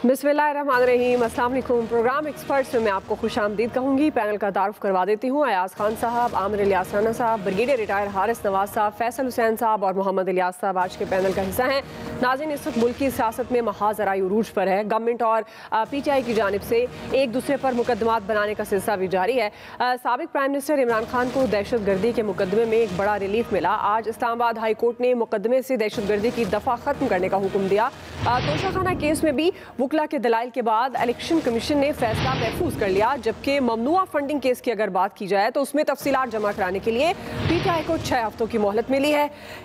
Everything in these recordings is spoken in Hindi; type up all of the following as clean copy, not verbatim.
बिस्मिल्लाहिर्रहमानिर्रहीम, अस्सलाम वालेकुम। प्रोग्राम एक्सपर्ट्स में मैं आपको खुशामदीद कहूँगी। पैनल का तारुफ करवा देती हूँ। अयाज खान साहब, आमिर इलियास राना साहब, ब्रिगेडियर रिटायर हारिस नवाज साहब, फैसल हुसैन साहब और मोहम्मद इलियास साहब आज के पैनल का हिस्सा हैं। नाज़रीन, इस वक्त मुल्क की सियासत में महाजराई उरूज पर है। गवर्नमेंट और PTI की जानिब से एक दूसरे पर मुकदमात बनाने का सिलसिला भी जारी है। साबिक प्राइम मिनिस्टर इमरान खान को दहशत गर्दी के मुकदमे में एक बड़ा रिलीफ मिला। आज इस्लामाबाद हाई कोर्ट ने मुकदमे से दहशत गर्दी की दफ़ा ख़त्म करने का हुक्म दिया। तोशाखाना केस में भी वकला के दलाइल के बाद इलेक्शन कमीशन ने फैसला महफूज कर लिया, जबकि ममनुआ फंडिंग केस की अगर बात की जाए तो उसमें तफसीलात जमा कराने के लिए PTI को 6 हफ्तों की मोहलत मिली है।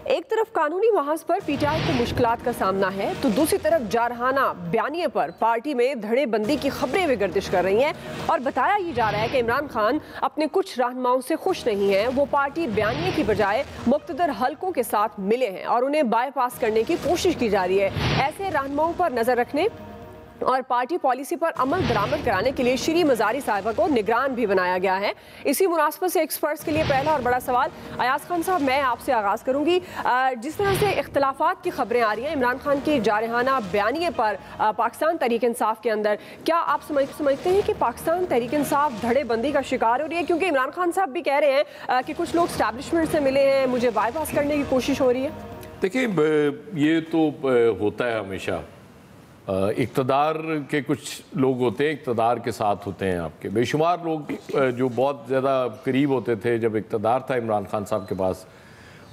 एक तरफ कानूनी महाज पर PTI को मुश्किलात का सामना है, तो दूसरी तरफ जारहाना बयानिए पर पार्टी में धड़ेबंदी की खबरें भी गर्दिश कर रही हैं और बताया ही जा रहा है कि इमरान खान अपने कुछ रहनुमाओं से खुश नहीं हैं। वो पार्टी बयानिए की बजाय मुख्तदर हलकों के साथ मिले हैं और उन्हें बाईपास करने की कोशिश की जा रही है। ऐसे रहनुमाओं पर नजर रखने और पार्टी पॉलिसी पर अमल दरामद कराने के लिए श्री मजारी साहिबा को निगरान भी बनाया गया है। इसी मुनासबत से एक्सपर्ट्स के लिए पहला और बड़ा सवाल, अयाज खान साहब, मैं आपसे आगाज़ करूंगी। जिस तरह से इख्तलाफात की खबरें आ रही हैं इमरान खान की जारहाना बयानिए पर पाकिस्तान तहरीक इंसाफ के अंदर, क्या आप समझते हैं कि पाकिस्तान तहरीक इंसाफ धड़ेबंदी का शिकार हो रही है? क्योंकि इमरान खान साहब भी कह रहे हैं कि कुछ लोग स्टैब्लिशमेंट से मिले हैं, मुझे बाईपास करने की कोशिश हो रही है। देखिए, ये तो होता है हमेशा। इक़्तिदार के कुछ लोग होते हैं, इक़्तिदार के साथ होते हैं आपके बेशुमार लोग जो बहुत ज़्यादा करीब होते थे जब इक़्तिदार था इमरान खान साहब के पास,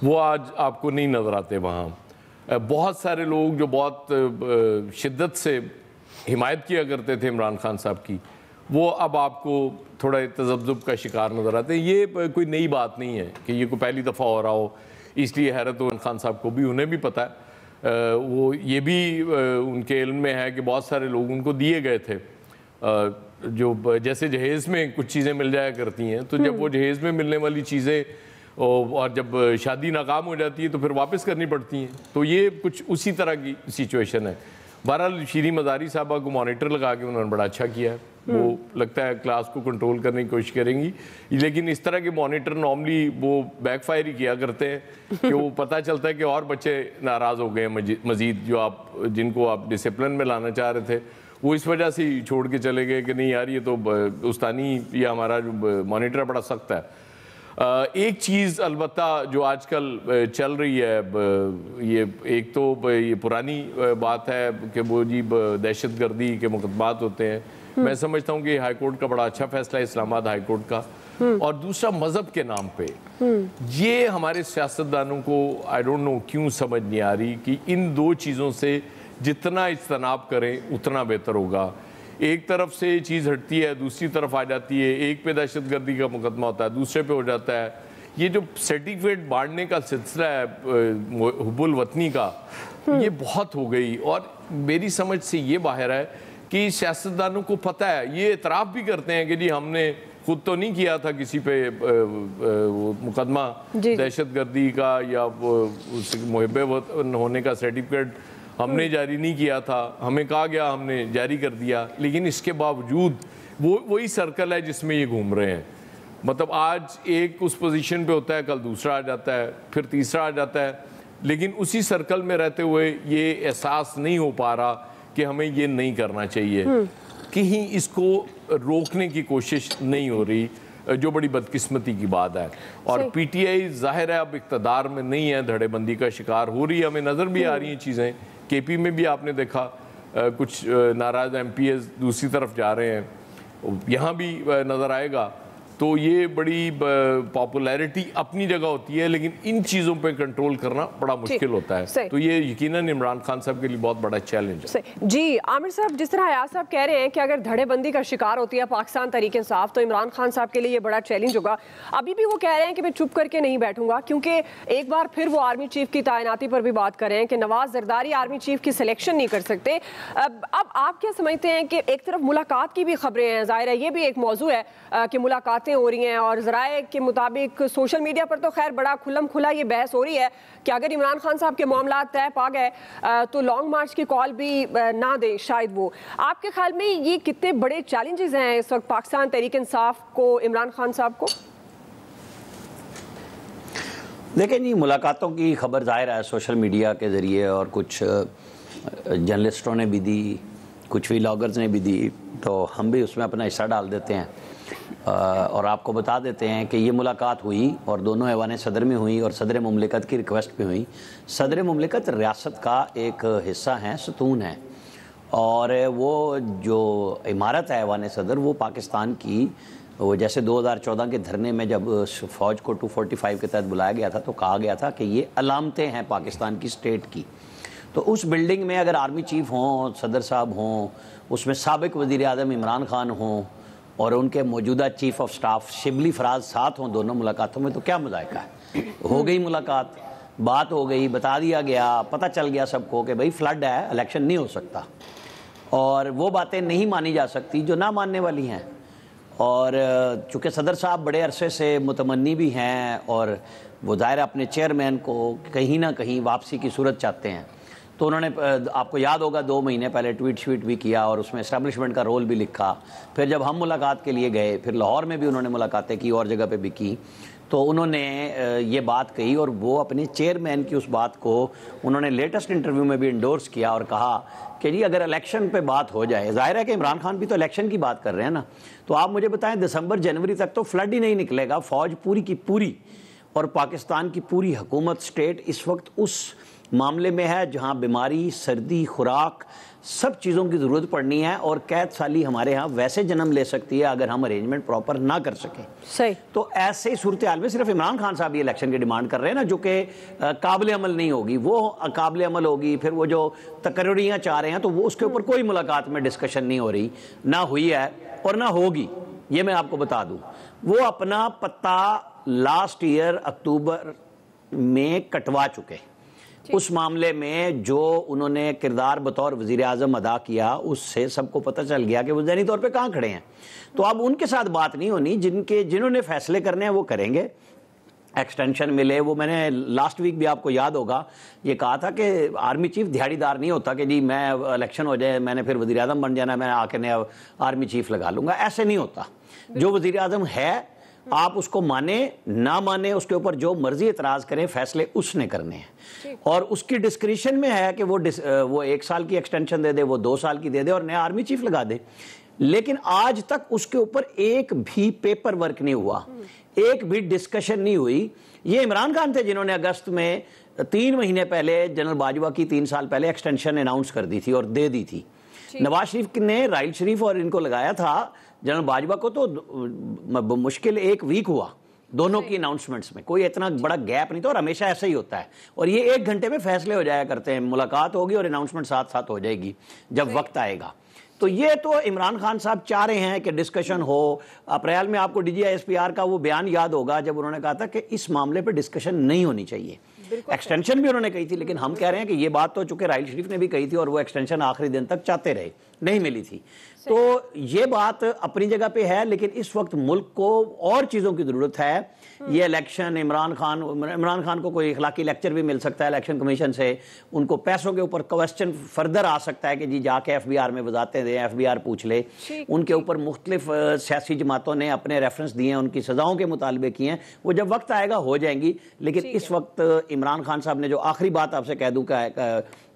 वो आज आपको नहीं नज़र आते वहाँ। बहुत सारे लोग जो बहुत शिद्दत से हिमायत किया करते थे इमरान खान साहब की, वो अब आपको थोड़ा तज़ब्ज़ुब का शिकार नज़र आते हैं। ये कोई नई बात नहीं है कि ये कोई पहली दफ़ा हो रहा हो, इसलिए हैरत हो खान साहब को भी, उन्हें भी पता है। वो ये भी उनके इल्म में है कि बहुत सारे लोग उनको दिए गए थे, जो जैसे जहेज़ में कुछ चीज़ें मिल जाया करती हैं, तो जब वो जहेज़ में मिलने वाली चीज़ें और जब शादी नाकाम हो जाती है तो फिर वापस करनी पड़ती हैं। तो ये कुछ उसी तरह की सिचुएशन है। बहरहाल श्री मजारी साहबा को मॉनिटर लगा के उन्होंने बड़ा अच्छा किया है। वो लगता है क्लास को कंट्रोल करने की कोशिश करेंगी, लेकिन इस तरह के मॉनिटर नॉर्मली वो बैकफायर ही किया करते हैं कि वो पता चलता है कि और बच्चे नाराज़ हो गए मज़ीद, जो जिनको आप डिसिप्लिन में लाना चाह रहे थे, वो इस वजह से ही छोड़ के चले गए कि नहीं यार ये तो उस्तानी या हमारा जो मॉनिटर बड़ा सख्त है। एक चीज़ अलबत्ता जो आजकल चल रही है, ये एक तो ये पुरानी बात है कि वो जी दहशत गर्दी के मुकदमात होते हैं। मैं समझता हूँ कि हाई कोर्ट का बड़ा अच्छा फैसला है, इस्लामाबाद हाई कोर्ट का। और दूसरा, मज़हब के नाम पे ये हमारे सियासतदानों को आई डोंट नो क्यों समझ नहीं आ रही कि इन दो चीज़ों से जितना इज्तनाब करें उतना बेहतर होगा। एक तरफ से चीज़ हटती है, दूसरी तरफ आ जाती है। एक पे दहशत गर्दी का मुकदमा होता है, दूसरे पे हो जाता है। ये जो सर्टिफिकेट बांटने का सिलसिला है हुब्बुल वतनी का, ये बहुत हो गई। और मेरी समझ से ये बाहर है कि सियासतदानों को पता है, ये इतराफ़ भी करते हैं कि जी हमने खुद तो नहीं किया था किसी पे मुकदमा दहशत गर्दी का या मुहब्बे होने का सर्टिफिकेट हमने जारी नहीं किया था, हमें कहा गया हमने जारी कर दिया। लेकिन इसके बावजूद वही सर्कल है जिसमें ये घूम रहे हैं। मतलब आज एक उस पोजीशन पे होता है, कल दूसरा आ जाता है, फिर तीसरा आ जाता है, लेकिन उसी सर्कल में रहते हुए ये एहसास नहीं हो पा रहा कि हमें ये नहीं करना चाहिए। कहीं इसको रोकने की कोशिश नहीं हो रही, जो बड़ी बदकिस्मती की बात है। और PTI जाहिर है अब इक़्तिदार में नहीं है, धड़ेबंदी का शिकार हो रही है। हमें नज़र भी आ रही हैं चीज़ें। KP में भी आपने देखा कुछ नाराज़ MPs दूसरी तरफ जा रहे हैं, यहाँ भी नज़र आएगा। तो ये बड़ी पॉपुलैरिटी अपनी जगह होती है, लेकिन इन चीज़ों पे कंट्रोल करना बड़ा मुश्किल होता है। तो ये यकीनन इमरान खान साहब के लिए बहुत बड़ा चैलेंज है। जी आमिर साहब, जिस तरह अयाज साहब कह रहे हैं कि अगर धड़ेबंदी का शिकार होती है पाकिस्तान तहरीक इंसाफ, तो इमरान खान साहब के लिए ये बड़ा चैलेंज होगा। अभी भी वो कह रहे हैं कि मैं चुप करके नहीं बैठूंगा, क्योंकि एक बार फिर वो आर्मी चीफ की तैनाती पर भी बात कर रहे हैं कि नवाज जरदारी आर्मी चीफ की सिलेक्शन नहीं कर सकते। अब आप क्या समझते हैं कि एक तरफ मुलाकात की भी खबरें हैं, जाहिर है ये भी एक मौजू है कि मुलाकातें हो रही हैं, और ज़राए के मुताबिक सोशल मीडिया पर तो खैर बड़ा खुल्लम खुला ये बहस हो रही है कि अगर इमरान खान साहब के मामला तय पा गए तो लॉन्ग मार्च की कॉल भी ना दें शायद वो। आपके ख्याल में ये कितने बड़े चैलेंजेस हैं इस वक्त पाकिस्तान तहरीक इंसाफ को, इमरान खान साहब को? लेकिन ये मुलाकातों की खबर ज़ाहिर है सोशल मीडिया के ज़रिए और कुछ जर्नलिस्टों ने भी दी, कुछ व्लॉगर्स ने भी दी, तो हम भी उसमें अपना हिस्सा डाल देते हैं और आपको बता देते हैं कि ये मुलाकात हुई और दोनों ऐवान सदर में हुई और सदर मुमलिकत की रिक्वेस्ट पे हुई। सदर मुमलिकत रियासत का एक हिस्सा है, सतून है, और वो जो इमारत है ऐवान सदर वो पाकिस्तान की, वो जैसे 2014 के धरने में जब फ़ौज को 245 के तहत बुलाया गया था तो कहा गया था कि ये अलामतें हैं पाकिस्तान की स्टेट की। तो उस बिल्डिंग में अगर आर्मी चीफ हों, सदर साहब हों, उसमें साबिक वज़ीर आज़म इमरान खान हों और उनके मौजूदा chief of staff Shibli Faraz साथ हों दोनों मुलाकातों में, तो क्या मुज़ायका है। हो गई मुलाकात, बात हो गई, बता दिया गया, पता चल गया सबको कि भाई फ्लड है, इलेक्शन नहीं हो सकता, और वो बातें नहीं मानी जा सकती जो ना मानने वाली हैं। और चूँकि सदर साहब बड़े अरसे से मुतमन्नी भी हैं और वो ज़ाहिर अपने चेयरमैन को कहीं ना कहीं वापसी की सूरत चाहते हैं, तो उन्होंने, आपको याद होगा, 2 महीने पहले ट्वीट शीट भी किया और उसमें इस्टेब्लिशमेंट का रोल भी लिखा। फिर जब हम मुलाकात के लिए गए, फिर लाहौर में भी उन्होंने मुलाकातें की और जगह पे भी की, तो उन्होंने ये बात कही और वो अपने चेयरमैन की उस बात को उन्होंने लेटेस्ट इंटरव्यू में भी इंडोर्स किया और कहा कि जी अगर इलेक्शन पे बात हो जाए, जाहिर है कि इमरान खान भी तो इलेक्शन की बात कर रहे हैं ना, तो आप मुझे बताएं दिसंबर जनवरी तक तो फ्लड ही नहीं निकलेगा, फ़ौज पूरी की पूरी और पाकिस्तान की पूरी हुकूमत स्टेट इस वक्त उस मामले में है जहां बीमारी, सर्दी, खुराक, सब चीज़ों की ज़रूरत पड़नी है और कैद साली हमारे यहाँ वैसे जन्म ले सकती है अगर हम अरेंजमेंट प्रॉपर ना कर सकें। सही। तो ऐसे ही सूरत हाल में सिर्फ इमरान खान साहब ये इलेक्शन की डिमांड कर रहे हैं ना, जो कि काबिल अमल नहीं होगी, वो काबिल अमल होगी। फिर वो जो तकर्रियाँ चाह रहे हैं तो वो उसके ऊपर कोई मुलाकात में डिस्कशन नहीं हो रही, ना हुई है और ना होगी, ये मैं आपको बता दूँ। वो अपना पत्ता लास्ट ईयर अक्टूबर में कटवा चुके। उस मामले में जो उन्होंने किरदार बतौर वज़ीर आज़म अदा किया, उससे सबको पता चल गया कि वो ज़हनी तौर पे कहाँ खड़े हैं। तो अब उनके साथ बात नहीं होनी, जिन्होंने फैसले करने हैं वो करेंगे। एक्सटेंशन मिले, वो मैंने लास्ट वीक भी आपको याद होगा ये कहा था कि आर्मी चीफ दिहाड़ीदार नहीं होता कि जी मैं इलेक्शन हो जाए मैंने फिर वज़ीर आज़म बन जाना, मैं आके नया आर्मी चीफ लगा लूँगा, ऐसे नहीं होता। जो वज़ीर आज़म है आप उसको माने ना माने, उसके ऊपर जो मर्जी एतराज़ करें, फैसले उसने करने हैं और उसकी डिस्क्रिशन में है कि वो 1 साल की एक्सटेंशन दे दे, वो 2 साल की दे दे और नया आर्मी चीफ लगा दे। लेकिन आज तक उसके ऊपर एक भी पेपर वर्क नहीं हुआ, एक भी डिस्कशन नहीं हुई। ये इमरान खान थे जिन्होंने अगस्त में 3 महीने पहले जनरल बाजवा की 3 साल पहले एक्सटेंशन अनाउंस कर दी थी और दे दी थी। नवाज शरीफ ने राइल शरीफ और इनको लगाया था, जनरल बाजवा को तो मुश्किल 1 वीक हुआ दोनों की अनाउंसमेंट्स में, कोई इतना बड़ा गैप नहीं था और हमेशा ऐसा ही होता है। और ये 1 घंटे में फैसले हो जाया करते हैं, मुलाकात होगी और अनाउंसमेंट साथ साथ हो जाएगी जब वक्त आएगा। तो ये तो इमरान खान साहब चाह रहे हैं कि डिस्कशन हो। अप्रैल में आपको DGISPR का वो बयान याद होगा जब उन्होंने कहा था कि इस मामले पर डिस्कशन नहीं होनी चाहिए। एक्सटेंशन भी उन्होंने कही थी, लेकिन हम कह रहे हैं कि ये बात तो चूंकि राइल शरीफ ने भी कही थी और वो एक्सटेंशन आखिरी दिन तक चाहते रहे, नहीं मिली थी। तो ये बात अपनी जगह पे है, लेकिन इस वक्त मुल्क को और चीज़ों की ज़रूरत है। ये इलेक्शन, इमरान खान को कोई इखलाकी लेक्चर भी मिल सकता है इलेक्शन कमीशन से, उनको पैसों के ऊपर क्वेश्चन फर्दर आ सकता है कि जी जाके FBR में वजातें दें, FBR पूछ ले। उनके ऊपर मुख्तलिफ सियासी जमातों ने अपने रेफरेंस दिए हैं, उनकी सज़ाओं के मुतालबे किए हैं, वो जब वक्त आएगा हो जाएंगी। लेकिन इस वक्त इमरान खान साहब ने जो आखिरी बात आपसे कह दूँ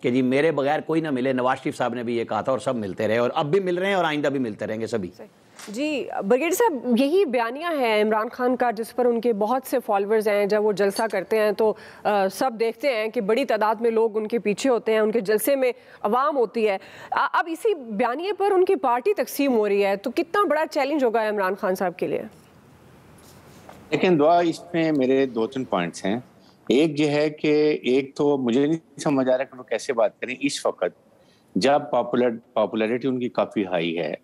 कि जी मेरे बगैर कोई ना मिले, नवाज शरीफ साहब ने भी ये कहा था और सब मिलते रहे और अब भी मिल रहे हैं और आइंदा भी मिलते रहेंगे सभी। जी ब्रिगेडियर साहब, यही बयानिया है इमरान खान का जिस पर उनके बहुत से फॉलोअर्स हैं। जब वो जलसा करते हैं तो सब देखते हैं कि बड़ी तादाद में लोग उनके पीछे होते हैं, उनके जलसे में अवाम होती है। अब इसी बयानिए पर उनकी पार्टी तकसीम हो रही है, तो कितना बड़ा चैलेंज होगा इमरान खान साहब के लिए? लेकिन दुआ इसमें मेरे 2-3 पॉइंट्स हैं। एक ये है कि एक तो मुझे नहीं समझ आ रहा कि वो कैसे बात करें इस वक्त जब पॉपुलैरिटी उनकी काफ़ी हाई है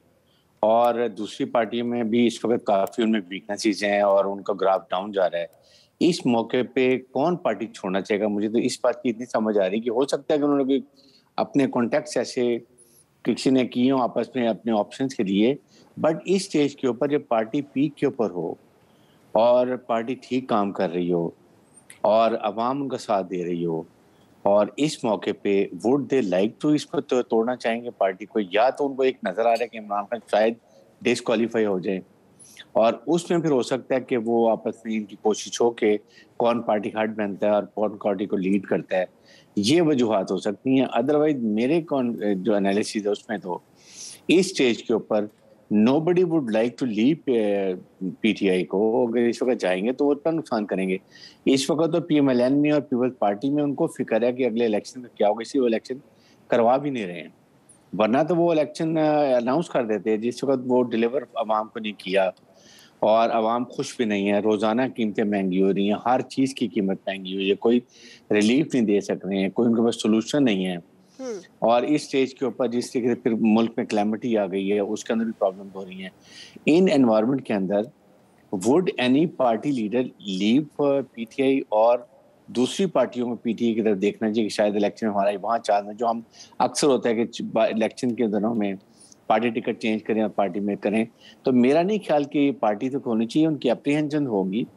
और दूसरी पार्टी में भी इस वक्त काफ़ी उनमें वीकनेसेस हैं और उनका ग्राफ डाउन जा रहा है। इस मौके पे कौन पार्टी छोड़ना चाहेगा? मुझे तो इस बात की इतनी समझ आ रही कि हो सकता है कि उन्होंने अपने कॉन्टैक्ट्स ऐसे किसी ने किए हों आपस में अपने ऑप्शंस के लिए, बट इस स्टेज के ऊपर जब पार्टी पीक के ऊपर हो और पार्टी ठीक काम कर रही हो और अवाम उनका साथ दे रही हो और इस मौके पे वुड दे लाइक टू इसको तो तोड़ना चाहेंगे पार्टी को, या तो उनको एक नजर आ रहा है कि इमरान खान शायद डिस्क्वालीफाई हो जाए और उसमें फिर हो सकता है कि वो आपस में इनकी कोशिश हो कि कौन पार्टी हार्ड बनता है और कौन पार्टी को लीड करता है, ये वजूहत हो सकती हैं। अदरवाइज मेरे कौन जो एनालिसिस है उसमें तो इस स्टेज के ऊपर nobody would like to leave PTI को। अगर इस वक्त जाएंगे तो वो उतना नुकसान करेंगे। इस वक्त तो पीएमएलएन में और पीपल्स पार्टी में उनको फिक्र है कि अगले इलेक्शन में क्या होगा, इसलिए वो इलेक्शन करवा भी नहीं रहे हैं। वरना तो वो इलेक्शन अनाउंस कर देते हैं। जिस वक्त वो डिलीवर आवाम को नहीं किया और आवाम खुश भी नहीं है, रोजाना कीमतें महंगी हो रही हैं, हर चीज की कीमत महंगी हुई है, कोई रिलीफ नहीं दे सक रहे हैं, कोई उनके पास सोल्यूशन नहीं है। और इस स्टेज के ऊपर जिस तरीके से फिर मुल्क में क्लैमिटी आ गई है, उसके अंदर भी प्रॉब्लम हो रही हैं। इन एनवायरनमेंट के अंदर would any party leader leave PTI और दूसरी पार्टियों में पीटीआई की तरफ देखना चाहिए कि शायद इलेक्शन में हमारा वहाँ चांस है, जो हम अक्सर होता है कि इलेक्शन के दिनों में पार्टी टिकट चेंज करें और पार्टी में करें। तो मेरा नहीं ख्याल कि पार्टी तो होनी चाहिए, उनकी अप्रीहेंशन होगी,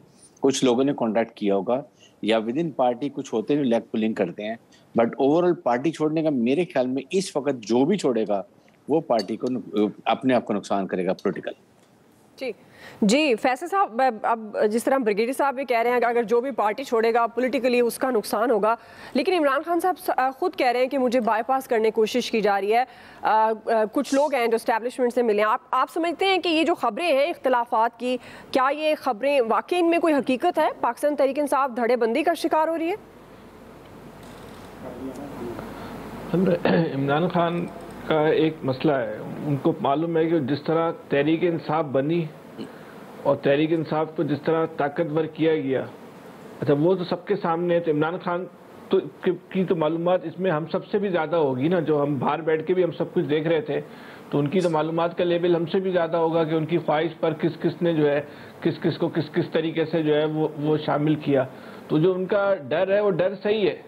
कुछ लोगों ने कॉन्टैक्ट किया होगा या विद इन पार्टी कुछ होते हैं लेग पुलिंग करते हैं, बट ओवरऑल पार्टी छोड़ने का मेरे ख्याल में इस वक्त जो भी छोड़ेगा वो पार्टी को अपने आप को नुकसान करेगा पोलिटिकल। जी फैसल साहब, अब जिस तरह ब्रिगेडियर साहब भी कह रहे हैं कि अगर जो भी पार्टी छोड़ेगा पॉलिटिकली उसका नुकसान होगा, लेकिन इमरान खान साहब खुद कह रहे हैं कि मुझे बाईपास करने की कोशिश की जा रही है। कुछ लोग हैं जो एस्टैब्लिशमेंट से मिले हैं। आप समझते हैं कि ये जो खबरें हैं इख्तिलाफात की, क्या ये खबरें वाकई इनमें कोई हकीकत है? पाकिस्तान तहरीक इंसाफ धड़ेबंदी का शिकार हो रही है? इमरान खान का एक मसला है, उनको मालूम है कि जिस तरह तहरीक इंसाफ बनी और तहरीक इंसाफ को जिस तरह ताकतवर किया गया, अच्छा वो तो सबके सामने है। तो इमरान खान तो की तो मालूमात इसमें हम सबसे भी ज़्यादा होगी ना, जो हम बाहर बैठ के भी हम सब कुछ देख रहे थे, तो उनकी तो मालूमात का लेवल हमसे भी ज़्यादा होगा कि उनकी ख्वाहिश पर किस किस ने जो है किस किस को किस किस तरीके से जो है वो शामिल किया। तो जो उनका डर है वो डर सही है,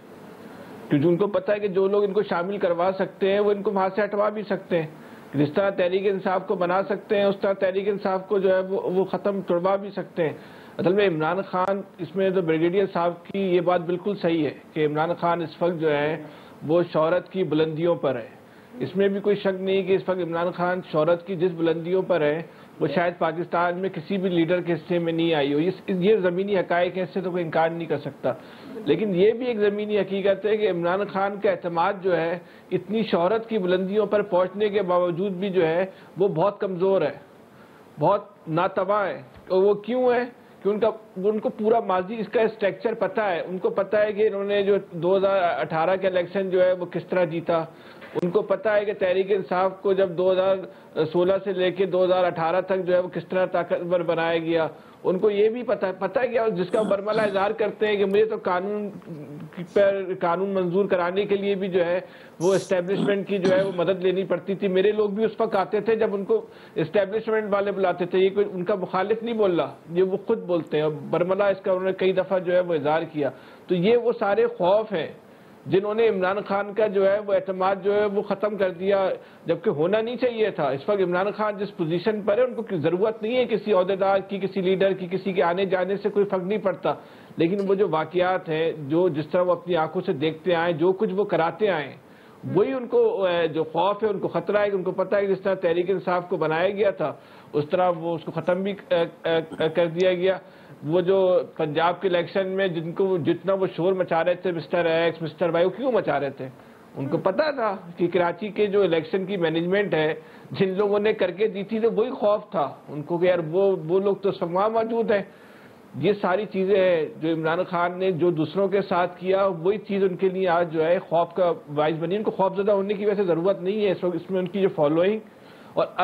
क्योंकि उनको पता है कि जो लोग इनको शामिल करवा सकते हैं वो इनको वहाँ से हटवा भी सकते हैं। जिस तरह तहरीक इंसाफ को बना सकते हैं उस तरह तहरीक इंसाफ को जो है वो ख़त्म तोड़वा भी सकते हैं। असल में इमरान खान, इसमें तो ब्रिगेडियर साहब की ये बात बिल्कुल सही है कि इमरान खान इस वक्त जो है वो शोहरत की बुलंदियों पर है। इसमें भी कोई शक नहीं कि इस वक्त इमरान खान शोहरत की जिस बुलंदियों पर है वो शायद पाकिस्तान में किसी भी लीडर के हिस्से में नहीं आई हो। ये ज़मीनी हक़ाइक़ है, इससे तो कोई इनकार नहीं कर सकता। लेकिन ये भी एक ज़मीनी हकीकत है कि इमरान खान का एतमाद जो है इतनी शोहरत की बुलंदियों पर पहुंचने के बावजूद भी जो है वो बहुत कमज़ोर है, बहुत नातवा है। और वो क्यों है कि उनको पूरा माजी इसका स्ट्रक्चर पता है। उनको पता है कि इन्होंने जो 2018 के इलेक्शन जो है वो किस तरह जीता। उनको पता है कि तहरीक इंसाफ को जब 2016 से लेके 2018 तक जो है वो किस तरह ताकतवर बनाया गया। उनको ये भी पता है कि जिसका बरमला इजहार करते हैं कि मुझे तो कानून मंजूर कराने के लिए भी जो है वो इस्टेब्लिशमेंट की जो है वो मदद लेनी पड़ती थी। मेरे लोग भी उस वक्त आते थे जब उनको इस्टेब्लिशमेंट वाले बुलाते थे। ये कोई उनका मुखालिफ नहीं बोल रहा, ये वो खुद बोलते हैं। और बरमला इसका उन्होंने कई दफ़ा जो है वो इजहार किया। तो ये वो सारे खौफ हैं जिन्होंने इमरान खान का जो है वो एतमाद जो है वो ख़त्म कर दिया, जबकि होना नहीं चाहिए था। इस वक्त इमरान खान जिस पोजीशन पर है उनको ज़रूरत नहीं है किसी ओहदेदार की, किसी लीडर की, किसी के आने जाने से कोई फ़र्क नहीं पड़ता। लेकिन वो जो वाक़यात हैं, जो जिस तरह वो अपनी आंखों से देखते आए, जो कुछ वो कराते आए, वही उनको जो खौफ है, उनको ख़तरा है कि उनको पता है कि जिस तरह तहरीक इंसाफ को बनाया गया था उस तरह वो उसको ख़त्म भी कर दिया गया। वो जो पंजाब के इलेक्शन में जितना वो शोर मचा रहे थे मिस्टर एक्स मिस्टर वाई, क्यों मचा रहे थे? उनको पता था कि कराची के जो इलेक्शन की मैनेजमेंट है जिन लोगों ने करके दी थी, तो वही खौफ था उनको कि यार वो लोग तो सब वहाँ मौजूद हैं। ये सारी चीज़ें हैं जो इमरान खान ने जो दूसरों के साथ किया, वही चीज़ उनके लिए आज जो है खौफ का बाइस बनी। उनको खौफजदा होने की वैसे ज़रूरत नहीं है इस वक्त। इसमें उनकी जो फॉलोइंग और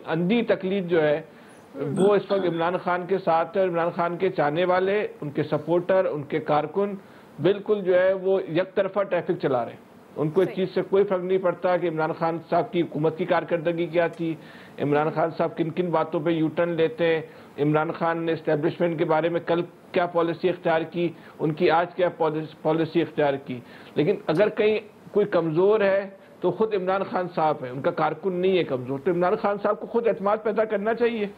अंधी तकलीद जो है वो इस वक्त इमरान खान के साथ है। इमरान खान के चाहने वाले, उनके सपोर्टर, उनके कारकुन बिल्कुल जो है वो एक तरफा ट्रैफिक चला रहे हैं। उनको इस चीज़ से कोई फर्क नहीं पड़ता कि इमरान खान साहब की हुकूमत की कारकर्दगी क्या थी, इमरान खान साहब किन किन बातों पे यू टर्न लेते हैं, इमरान खान ने इस्टेब्लिशमेंट के बारे में कल क्या पॉलिसी इख्तियार की, उनकी आज क्या पॉलिसी इख्तियार की। लेकिन अगर कहीं कोई कमज़ोर है तो खुद इमरान खान साहब है, उनका कारकुन नहीं है कमज़ोर। तो इमरान खान साहब को खुद एतमाद पैदा करना चाहिए,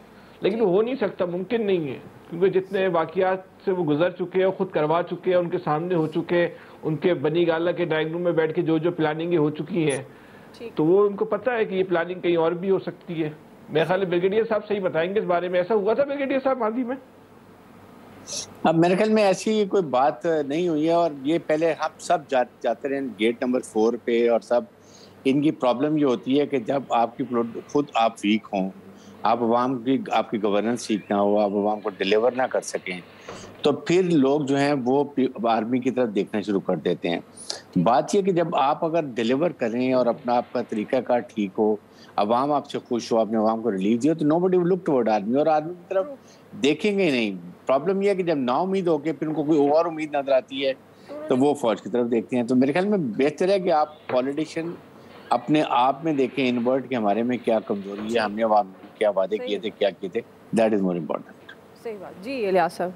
लेकिन वो हो नहीं सकता, मुमकिन नहीं है, क्योंकि जितने वाक़यात से वो गुजर चुके हैं, खुद करवा चुके हैं, उनके सामने हो चुके हैं, उनके बनी गाला के ड्राइंग रूम में बैठ के जो प्लानिंग हो चुकी है, तो वो उनको पता है कि ये प्लानिंग कहीं और भी हो सकती है। मेरे ख्याल में ब्रिगेडियर साहब सही बताएंगे इस बारे में, ऐसा हुआ था ब्रिगेडियर साहब हाल ही में? अब मेरे ख्याल में ऐसी कोई बात नहीं हुई है, और ये पहले हम सब जाते रहे गेट नंबर 4 पे, और सब इनकी प्रॉब्लम ये होती है कि जब आपकी खुद आप वीक हों, आप अवाम की आपकी गवर्नेंस ठीक ना हो, आप अवाम को डिलीवर ना कर सकें, तो फिर लोग जो हैं वो आर्मी की तरफ देखना शुरू कर देते हैं। बात यह कि जब आप अगर डिलीवर करें और अपना आपका तरीकाकार ठीक हो, अवाम आपसे खुश हो, आपने अवाम को रिलीफ दिया, तो nobody will look toward army, और आर्मी की तरफ देखेंगे ही नहीं। प्रॉब्लम यह है कि जब नाउम्मीद होके फिर उनको कोई और उम्मीद नजर आती है तो वो फौज की तरफ देखते हैं। तो मेरे ख्याल में बेहतर है कि आप पॉलिटिशियन अपने आप में देखें इनवर्ट कि हमारे में क्या कमजोरी है, हमने अवाम क्या वादे किए थे, क्या किए थे, दैट इज मोर इम्पोर्टेंट। सही बात जी। इलियास साहब,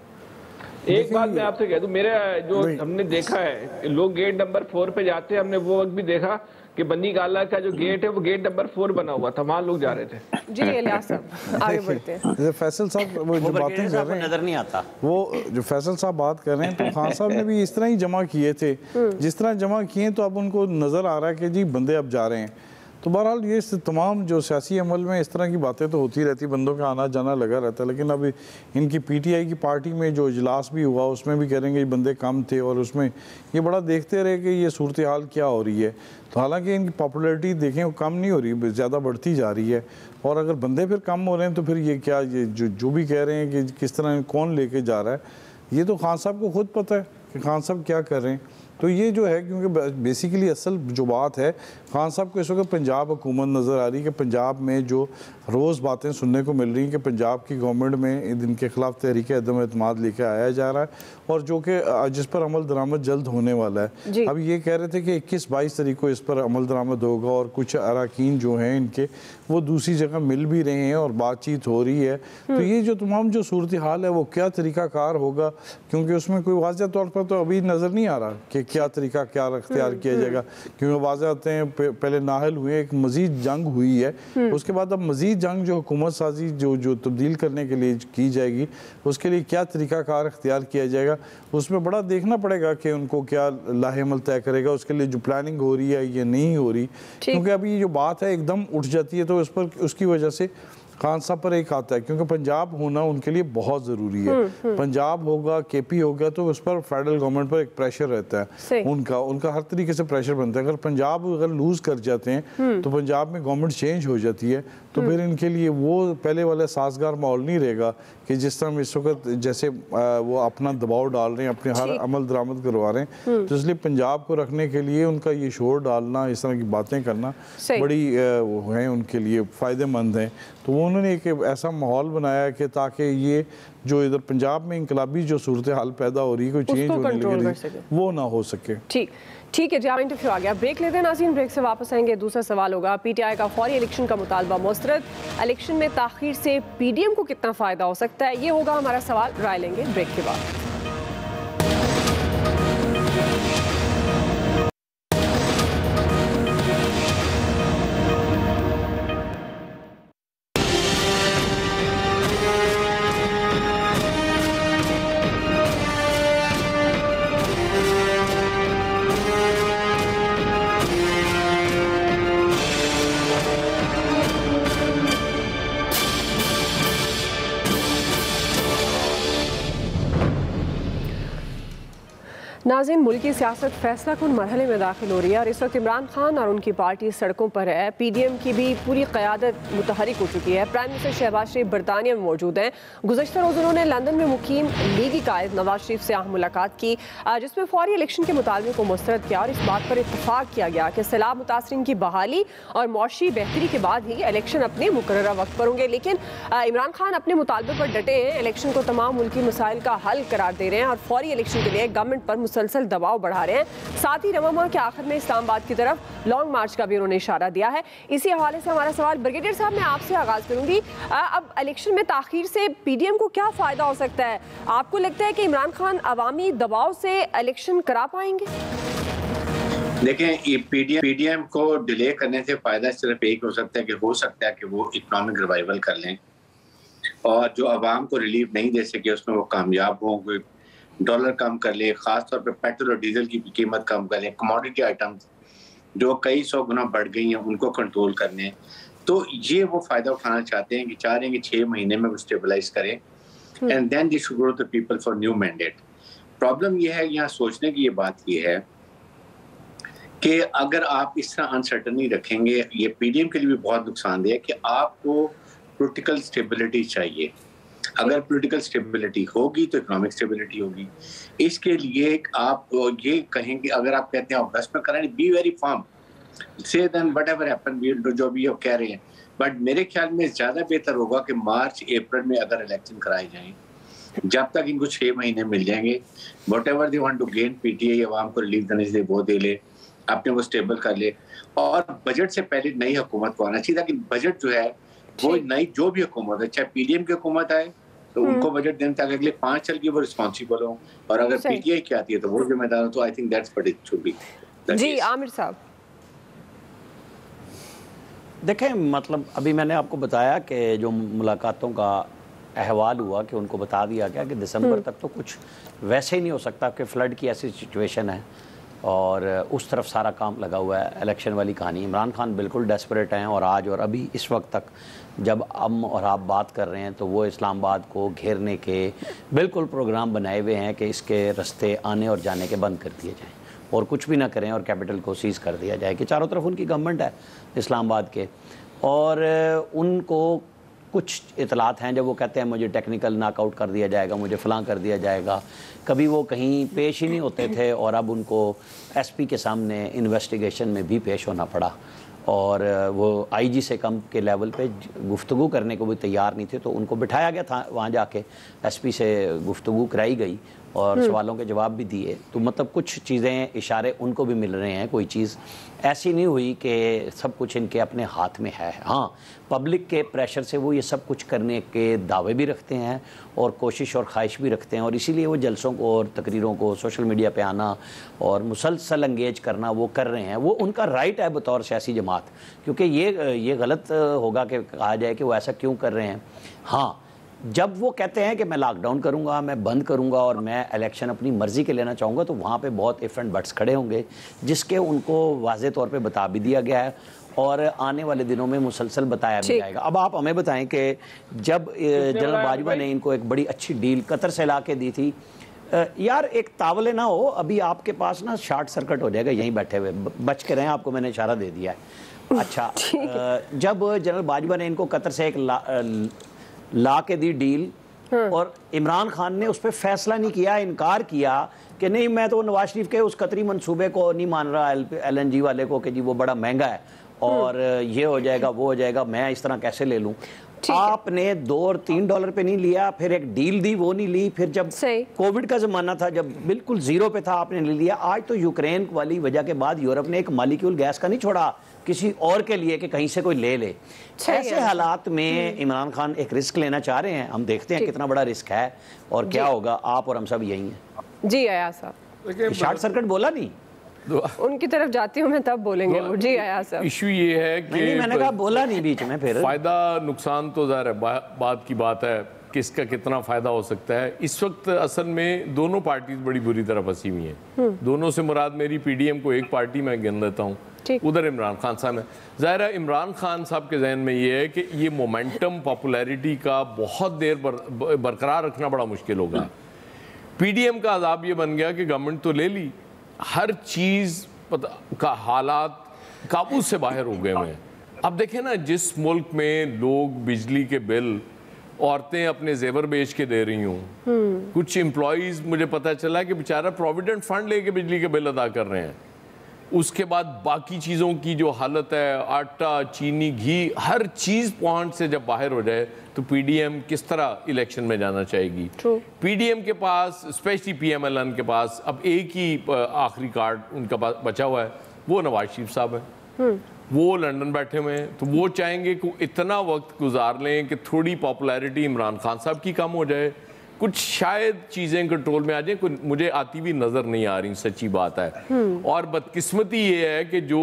एक बात मैं आपसे कह दूं, मेरा जो हमने देखा है लोग गेट नंबर 4 पे जाते हैं, हमने वो वक्त भी देखा कि बन्नी गाला का जो गेट है वो गेट नंबर 4 बना हुआ था, वहां लोग जा रहे थे। जी इलियास साहब आगे बढ़ते हैं। फैसल साहब वो जो बातें कर रहे हैं नजर नहीं आता, वो जो फैसल साहब बात कर रहे हैं, तो खान साहब ने भी इस तरह ही जमा किए थे, जिस तरह जमा किए, तो अब उनको नजर आ रहा है कि जी बंदे अब जा रहे हैं। तो बहरहाल ये तमाम जो सियासी अमल में इस तरह की बातें तो होती रहती, बंदों का आना जाना लगा रहता है। लेकिन अभी इनकी पीटीआई की पार्टी में जो इजलास भी हुआ उसमें भी करेंगे बंदे कम थे, और उसमें ये बड़ा देखते रहे कि ये सूरत हाल क्या हो रही है। तो हालांकि इनकी पॉपुलैरिटी देखें वो कम नहीं हो रही, ज़्यादा बढ़ती जा रही है। और अगर बंदे फिर कम हो रहे हैं तो फिर ये क्या, ये जो भी कह रहे हैं कि किस तरह कौन लेके जा रहा है, ये तो खान साहब को खुद पता है कि खान साहब क्या कर रहे हैं। तो ये जो है, क्योंकि बेसिकली असल जो बात है, खान साहब को इस वक्त पंजाब हुकूमत नज़र आ रही है कि पंजाब में जो रोज़ बातें सुनने को मिल रही हैं कि पंजाब की गवर्नमेंट में इनके खिलाफ तहरीक अदम एतमाद लेके आया जा रहा है, और जो कि जिस पर अमल दरामद जल्द होने वाला है। अब ये कह रहे थे कि 21-22 तारीख को इस पर अमल दरामद होगा, और कुछ अरकान जो हैं इनके वो दूसरी जगह मिल भी रहे हैं और बातचीत हो रही है। तो ये जो तमाम जो सूरत हाल है वो क्या तरीक़ाकार होगा, क्योंकि उसमें कोई वाज़ह तौर पर तो अभी नज़र नहीं आ रहा कि क्या तरीका क्या अख्तियार किया जाएगा। क्योंकि वाज़ह आते हैं पहले नाहल हुए, एक मज़ीद जंग हुई है, उसके बाद अब मज़ीद जंग जो हुकूमत साजी जो तब्दील करने के लिए की जाएगी, उसके लिए क्या तरीक़ाकार अख्तियार किया जाएगा, उसमें बड़ा देखना पड़ेगा कि उनको क्या लाहेमल तय करेगा, उसके लिए जो प्लानिंग हो रही है ये नहीं हो रही। क्योंकि अभी जो बात है एकदम उठ जाती है, तो उस पर उसकी वजह से खान साहब पर एक आता है, क्योंकि पंजाब होना उनके लिए बहुत ज़रूरी है। पंजाब होगा, केपी होगा, तो उस पर फेडरल गवर्नमेंट पर एक प्रेशर रहता है, उनका हर तरीके से प्रेशर बनता है। अगर पंजाब लूज़ कर जाते हैं तो पंजाब में गवर्नमेंट चेंज हो जाती है, तो फिर इनके लिए वो पहले वाला साजगार माहौल नहीं रहेगा कि जिस तरह इस वक्त जैसे वो अपना दबाव डाल रहे हैं, अपने हर अमल दरामद करवा रहे हैं। तो इसलिए पंजाब को रखने के लिए उनका ये शोर डालना, इस तरह की बातें करना बड़ी है उनके लिए फ़ायदेमंद है। तो वो उन्होंने एक ऐसा माहौल बनाया कि ताकि ये जो इधर पंजाब में इंकलाबी जो सूरत हाल पैदा हो रही है, कोई चेंज होने लगे, वो ना हो सके। ठीक है जी, आप इंटरव्यू आ गया, ब्रेक लेते हैं नाज़रीन, ब्रेक से वापस आएंगे। दूसरा सवाल होगा, पीटीआई का फौरी इलेक्शन का मुतालबा मुस्तरद, इलेक्शन में ताखीर से पीडीएम को कितना फ़ायदा हो सकता है, ये होगा हमारा सवाल। राय लेंगे ब्रेक के बाद। नाज़रीन, मुल्क की सियासत फैसला कुन मरहले में दाखिल हो रही है, और इस वक्त इमरान खान और उनकी पार्टी सड़कों पर है। पीडीएम की भी पूरी क़यादत मुतहरिक हो चुकी है। प्राइम मिनिस्टर शहबाज शरीफ बरतानिया में मौजूद हैं। गुज़श्ता रोज़ उन्होंने लंदन में मुकीम लीगी कायद नवाज शरीफ से अहम मुलाकात की, जिसमें फौरी इलेक्शन के मुतालबे को मुस्तरद किया, और इस बात पर इत्तफाक किया गया कि सैलाब मुतासरीन की बहाली और मौशी बेहतरी के बाद ही इलेक्शन अपने मुकर्ररा वक्त पर होंगे। लेकिन इमरान खान अपने मुतालबे पर डटे हैं, इलेक्शन को तमाम मुल्की मसाइल का हल करार दे रहे हैं, और फौरी इलेक्शन के लिए गवर्नमेंट पर मुसलसल दबाव बढ़ा रहे हैं। साथ ही रवा माह के आखिर में इस्लामाबाद की तरफ लॉन्ग मार्च का भी उन्होंने इशारा दिया है। इसी हवाले से हमारा सवाल, ब्रिगेडियर साहब मैं आपसे आगाज करूंगी। अब इलेक्शन में ताखीर से पीडीएम को क्या फायदा हो सकता है? आपको लगता है कि इमरान खान अवामी दबाव से इलेक्शन करा पाएंगे? देखें, पीडीएम को डिले करने से फायदा सिर्फ एक हो सकता है कि वो इकोनॉमिक रिवाइवल कर लें, और जो आवाम को रिलीफ नहीं दे सके उसमें वो कामयाब होंगे, डॉलर कम कर ले, खासतौर पे पेट्रोल और डीजल की कीमत कम कर ले, कमोडिटी आइटम्स जो कई 100 गुना बढ़ गई हैं उनको कंट्रोल करने। तो ये वो फायदा उठाना चाहते हैं कि चाह रहे हैं कि 6 महीने में वो स्टेबलाइज करें and then they should go to the people for new mandate. Problem ये है, यहाँ सोचने की ये बात ये है कि अगर आप इस तरह अनसर्टनी रखेंगे, ये पीडीएम के लिए भी बहुत नुकसानदेह है कि आपको पॉलिटिकल स्टेबिलिटी चाहिए। अगर पॉलिटिकल स्टेबिलिटी होगी तो इकोनॉमिक स्टेबिलिटी होगी। इसके लिए आप ये कहेंगे, अगर आप कहते हैं आप 10 में करें, बी वेरी फर्म, से देन व्हाटएवर हैपन, जो भी आप कह रहे हैं। बट मेरे ख्याल में ज्यादा बेहतर होगा कि मार्च अप्रैल में अगर इलेक्शन कराए जाएं, जब तक इनको 6 महीने मिल जाएंगे, whatever they want to gain, PTI अवाम को रिलीफ देने से वो दे ले, अपने वो स्टेबल कर ले। और बजट से पहले नई हुकूमत को आना चाहिए, ताकि बजट जो है वो नई जो भी हुकूमत है, चाहे पीडीएम की हुकूमत आए तो उनको बजट देने तक अगले 5 साल की वो रिस्पॉन्सिबल हो, और अगर पीटीआई की आती है तो वो जिम्मेदार हो। तो I think that's what it should be. जी आमिर साहब, देखें, मतलब अभी मैंने आपको बताया कि जो मुलाकातों का अहवाल हुआ कि उनको बता दिया गया कि दिसंबर तक तो कुछ वैसे ही नहीं हो सकता कि फ्लड की ऐसी सिचुएशन है और उस तरफ सारा काम लगा हुआ है। इलेक्शन वाली कहानी, इमरान खान बिल्कुल डेस्परेट हैं और आज और अभी इस वक्त तक जब हम और आप बात कर रहे हैं तो वो इस्लामाबाद को घेरने के बिल्कुल प्रोग्राम बनाए हुए हैं कि इसके रास्ते आने और जाने के बंद कर दिए जाएँ और कुछ भी ना करें और कैपिटल को सीज़ कर दिया जाए, कि चारों तरफ उनकी गवर्नमेंट है इस्लामाबाद के। और उनको कुछ इतलात हैं जब वो कहते हैं मुझे टेक्निकल नॉकआउट कर दिया जाएगा, मुझे फ़लाँ कर दिया जाएगा। कभी वो कहीं पेश ही नहीं होते थे और अब उनको एसपी के सामने इन्वेस्टिगेशन में भी पेश होना पड़ा और वो आईजी से कम के लेवल पे गुफ्तगू करने को भी तैयार नहीं थे, तो उनको बिठाया गया था वहाँ जाके, एसपी से गुफ्तगू कराई गई और सवालों के जवाब भी दिए। तो मतलब कुछ चीज़ें, इशारे उनको भी मिल रहे हैं, कोई चीज़ ऐसी नहीं हुई कि सब कुछ इनके अपने हाथ में है। हाँ, पब्लिक के प्रेशर से वो ये सब कुछ करने के दावे भी रखते हैं और कोशिश और ख्वाहिश भी रखते हैं, और इसीलिए वो जलसों को और तकरीरों को सोशल मीडिया पे आना और मुसलसल एंगेज करना वो कर रहे हैं। वो उनका राइट है बतौर सियासी जमात, क्योंकि ये गलत होगा कि कहा जाए कि वो ऐसा क्यों कर रहे हैं। हाँ, जब वो कहते हैं कि मैं लॉकडाउन करूंगा, मैं बंद करूंगा और मैं इलेक्शन अपनी मर्जी के लेना चाहूँगा, तो वहाँ पे बहुत इफ एंड बट्स खड़े होंगे, जिसके उनको वाज़े तौर पे बता भी दिया गया है और आने वाले दिनों में मुसलसल बताया भी जाएगा। अब आप हमें बताएं कि जब जनरल बाजवा ने इनको एक बड़ी अच्छी डील कतर से ला के दी थी, यार एक तावले ना हो, अभी आपके पास ना शॉर्ट सर्किट हो जाएगा यहीं बैठे हुए, बच के रहें, आपको मैंने इशारा दे दिया है। अच्छा, जब जनरल बाजवा ने इनको कतर से एक ला के दी डील और इमरान खान ने उस पर फैसला नहीं किया, इनकार किया कि नहीं मैं तो नवाज शरीफ के उस कतरी मंसूबे को नहीं मान रहा, LNG वाले को, कि जी वो बड़ा महंगा है और ये हो जाएगा वो हो जाएगा, मैं इस तरह कैसे ले लूं। आपने $2 और $3 पे नहीं लिया, फिर एक डील दी वो नहीं ली, फिर जब कोविड का जमाना था, जब बिल्कुल जीरो पे था, आपने ले लिया। आज तो यूक्रेन वाली वजह के बाद यूरोप ने एक मालिक्यूल गैस का नहीं छोड़ा किसी और के लिए कि कहीं से कोई ले ले। ऐसे हालात में इमरान खान एक रिस्क लेना चाह रहे हैं, हम देखते हैं कितना बड़ा रिस्क है और क्या होगा। आप और हम सब यही हैं। जी अयाज साहब, शॉर्ट सर्किट बोला नहीं, उनकी तरफ जाती हूँ मैं तब बोलेंगे वो। जी अयाज साहब, इशू ये है कि नहीं, मैंने कहा बोला नहीं बीच में, फिर फायदा नुकसान तो ज़ाहिर है बात की बात है, किसका कितना फायदा हो सकता है। इस वक्त असल में दोनों पार्टीज बड़ी बुरी तरह फंसी हुई हैं। दोनों से मुराद मेरी पीडीएम को एक पार्टी में गिन लेता हूँ, उधर इमरान खान साहब है। ज़ाहिर है इमरान खान साहब के जहन में ये है कि ये मोमेंटम पॉपुलैरिटी का बहुत देर बरकरार रखना बड़ा मुश्किल होगा। पीडीएम का अजाब ये बन गया कि गवर्नमेंट तो ले ली, हर चीज़ का हालात काबू से बाहर हो गए हैं। अब देखें ना, जिस मुल्क में लोग बिजली के बिल औरतें अपने जेवर बेच के दे रही हूँ, कुछ एम्प्लॉयज़ मुझे पता चला कि बेचारा प्रोविडेंट फंड लेके बिजली के बिल अदा कर रहे हैं। उसके बाद बाकी चीज़ों की जो हालत है, आटा, चीनी, घी, हर चीज़ पॉइंट से जब बाहर हो जाए तो पीडीएम किस तरह इलेक्शन में जाना चाहेगी। पीडीएम के पास, स्पेशली पीएमएलएन के पास अब एक ही आखिरी कार्ड उनका पास बचा हुआ है, वो नवाज शरीफ साहब है। वो लंदन बैठे हुए हैं, तो वो चाहेंगे कि इतना वक्त गुजार लें कि थोड़ी पॉपुलैरिटी इमरान खान साहब की कम हो जाए, कुछ शायद चीज़ें कंट्रोल में आ जाए। मुझे आती भी नज़र नहीं आ रही, सच्ची बात है। और बदकिस्मती ये है कि जो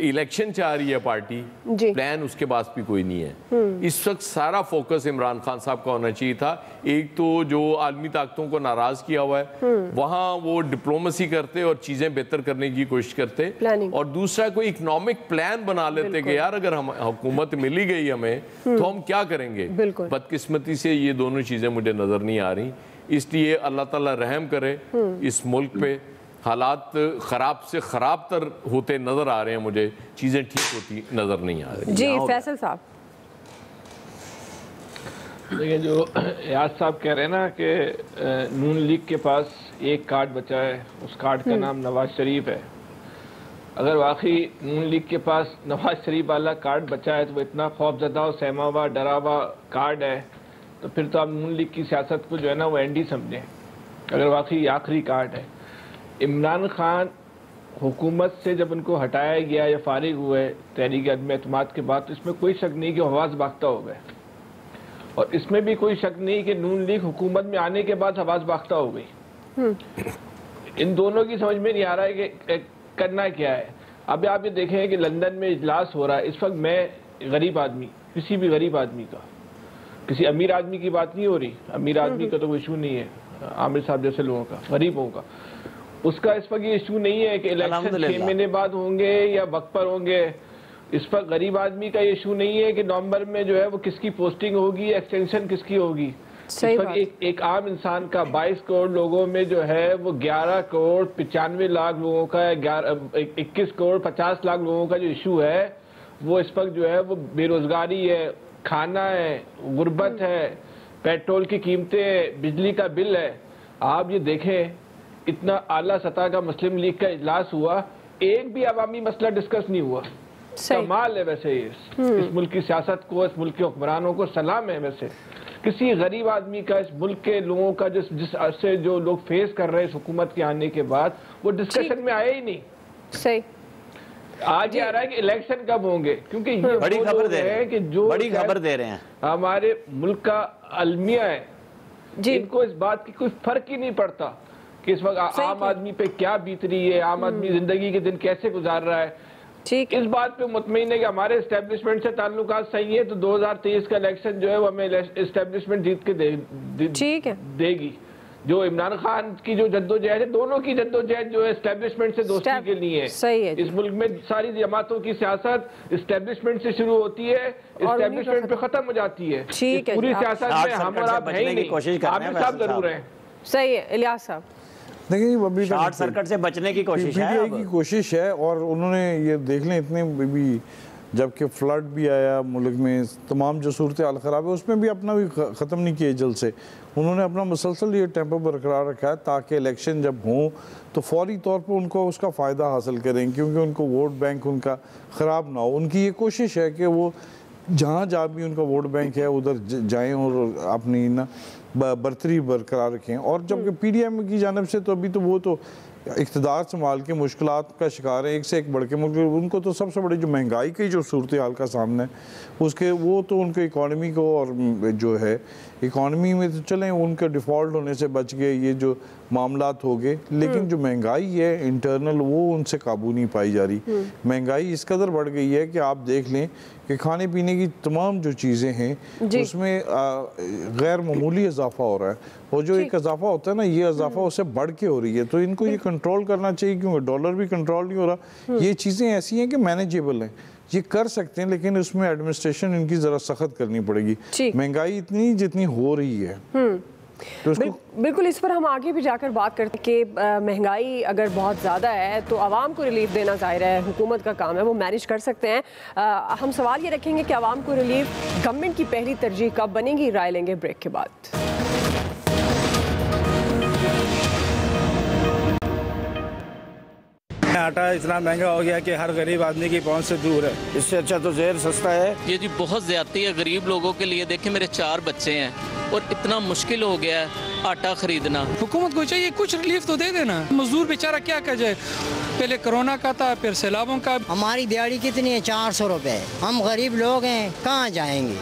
इलेक्शन चाह रही है पार्टी, प्लान उसके पास भी कोई नहीं है। इस वक्त सारा फोकस इमरान खान साहब का होना चाहिए था। एक तो जो आलमी ताकतों को नाराज किया हुआ है वहाँ वो डिप्लोमेसी करते और चीजें बेहतर करने की कोशिश करते, और दूसरा कोई इकोनॉमिक प्लान बना लेते कि यार अगर हम हुकूमत मिली गई हमें तो हम क्या करेंगे। बदकिस्मती से ये दोनों चीजें मुझे नजर नहीं आ रही, इसलिए अल्लाह ताला रहम करे इस मुल्क पे। हालात खराब से खराब तर होते नजर आ रहे हैं मुझे, चीजें ठीक होती नजर नहीं आ रही। जी फैसल साहब, देखिए जो याद साहब कह रहे हैं ना कि नून लीग के पास एक कार्ड बचा है, उस कार्ड का नाम नवाज शरीफ है। अगर वाकई नून लीग के पास नवाज शरीफ वाला कार्ड बचा है तो वो इतना खौफजदा और सहमा हुआ डरा हुआ कार्ड है, तो फिर तो आप नून लीग की सियासत को जो है ना वो एंडी समझें, अगर वाकई आखिरी कार्ड है। इमरान खान हुकूमत से जब उनको हटाया गया या फारिग हुए तहरीक अदम एतमाद के बाद, तो इसमें कोई शक नहीं कि हवास बाख्ता हो गए, और इसमें भी कोई शक नहीं कि नून लीग हुकूमत में आने के बाद हवास बाख्ता हो गई। इन दोनों की समझ में नहीं आ रहा है कि करना क्या है। अब आप ये देखें कि लंदन में इजलास हो रहा है इस वक्त, मैं गरीब आदमी, किसी भी गरीब आदमी का, किसी अमीर आदमी की बात नहीं हो रही, अमीर आदमी का तो कोई इशू नहीं है, आमिर साहब जैसे लोगों का, गरीबों का उसका इस वक्त ये इशू नहीं है कि इलेक्शन 6 महीने बाद होंगे या वक्त पर होंगे। इस वक्त गरीब आदमी का ये इशू नहीं है कि नवंबर में जो है वो किसकी पोस्टिंग होगी, एक्सटेंशन किसकी होगी। इस वक्त एक आम इंसान का 22 करोड़ लोगों में जो है वो 11 करोड़ 95 लाख लोगों का, 21 करोड़ 50 लाख लोगों का जो इशू है वो इस वक्त जो है वो बेरोजगारी है, खाना है, गुर्बत है, पेट्रोल की कीमतें, बिजली का बिल है। आप ये देखें इतना आला सतह का मुस्लिम लीग का इजलास हुआ, एक भी अवामी मसला डिस्कस नहीं हुआ। कमाल है वैसे इस मुल्क की सियासत को, इस मुल्क के हुक्मरानों को सलाम है। वैसे किसी गरीब आदमी का, इस मुल्क के लोगों का जिस अरसे जो लोग फेस कर रहे हैं इस हुकूमत के आने के बाद, वो डिस्कशन में आए ही नहीं। सही आज ये आ रहा है कि इलेक्शन कब होंगे, क्योंकि ये बड़ी खबर दे रहे हैं कि जो बड़ी खबर दे रहे हैं हमारे मुल्क का अलमिया है, इनको इस बात की कोई फर्क ही नहीं पड़ता कि इस वक्त आम आदमी पे क्या बीत रही है, आम आदमी जिंदगी के दिन कैसे गुजार रहा है। ठीक, इस बात पे मुतमईन है कि हमारे एस्टेब्लिशमेंट से ताल्लुकात सही है, तो 2023 का इलेक्शन जो है वो हमें एस्टेब्लिशमेंट जीत के देगी। जो इमरान खान की जो जद्दोजहद है, दोनों की जद्दोजहद जो है एस्टेब्लिशमेंट से दोस्ती के लिए सही है। इस मुल्क में सारी जमातों की सियासत एस्टेब्लिशमेंट से शुरू होती है, एस्टेब्लिशमेंट पे खत्म हो जाती है। पूरी सियासत में हम और आप है ही नहीं, आमिर साहब जरूर है। सही है इलियास साहब, देखिए अभी शॉर्ट सर्किट से बचने की कोशिश है, पीटीआई की कोशिश है, और उन्होंने ये देख लें इतने भी, जबकि फ्लड भी आया मुल्क में, तमाम जो सूरत हाल ख़राब है उसमें भी अपना भी ख़त्म नहीं किए जल्द से। उन्होंने अपना मुसलसल ये टेम्पो बरकरार रखा है ताकि इलेक्शन जब हों तो फौरी तौर पर उनको उसका फ़ायदा हासिल करें, क्योंकि उनको वोट बैंक उनका ख़राब ना हो। उनकी ये कोशिश है कि वो जहाँ भी उनका वोट बैंक है उधर जाएँ और अपनी ना बरतरी बरकरार रखें। और जबकि पीडीएम की जानिब से तो अभी तो वो तो इक़्तिदार संभाल के मुश्किलात का शिकार है, एक से एक बढ़ के मुल्क। उनको तो सबसे बड़ी जो महंगाई की जो सूरत हाल का सामने है उसके, वो तो उनके इकॉनमी को, और जो है इकॉनमी में तो चलें उनके डिफ़ॉल्ट होने से बच गए, ये जो मामलात हो गए, लेकिन जो महंगाई है इंटरनल वो उनसे काबू नहीं पाई जा रही। महंगाई इस कदर बढ़ गई है कि आप देख लें कि खाने पीने की तमाम जो चीज़ें हैं उसमें गैर मामूली इजाफा हो रहा है, और जो एक इजाफा होता है ना, ये इजाफा उससे बढ़ के हो रही है। तो इनको ये कंट्रोल करना चाहिए, क्योंकि डॉलर भी कंट्रोल नहीं हो रहा। ये चीज़ें ऐसी हैं कि मैनेजेबल हैं, ये कर सकते हैं, लेकिन उसमें एडमिनिस्ट्रेशन इनकी ज़रा सख्त करनी पड़ेगी। महंगाई इतनी जितनी हो रही है तो बिल्कुल इस पर हम आगे भी जाकर बात करते हैं कि महंगाई अगर बहुत ज़्यादा है तो आवाम को रिलीफ देना ज़ाहिर है हुकूमत का काम है, वो मैनेज कर सकते हैं। हम सवाल ये रखेंगे कि आवाम को रिलीफ गवर्नमेंट की पहली तरजीह कब बनेगी, राय लेंगे ब्रेक के बाद। आटा इतना महंगा हो गया कि हर गरीब आदमी की पहुंच से दूर है, इससे अच्छा तो ज़हर सस्ता है। ये जी बहुत ज्यादती है गरीब लोगों के लिए। देखिए मेरे 4 बच्चे हैं और इतना मुश्किल हो गया है आटा खरीदना। हुकूमत को चाहिए कुछ रिलीफ तो दे देना, मजदूर बेचारा क्या कर जाए, पहले कोरोना का था फिर सैलाबों का। हमारी दिहाड़ी कितनी है? 400 रुपए। हम गरीब लोग हैं, कहाँ जाएंगे।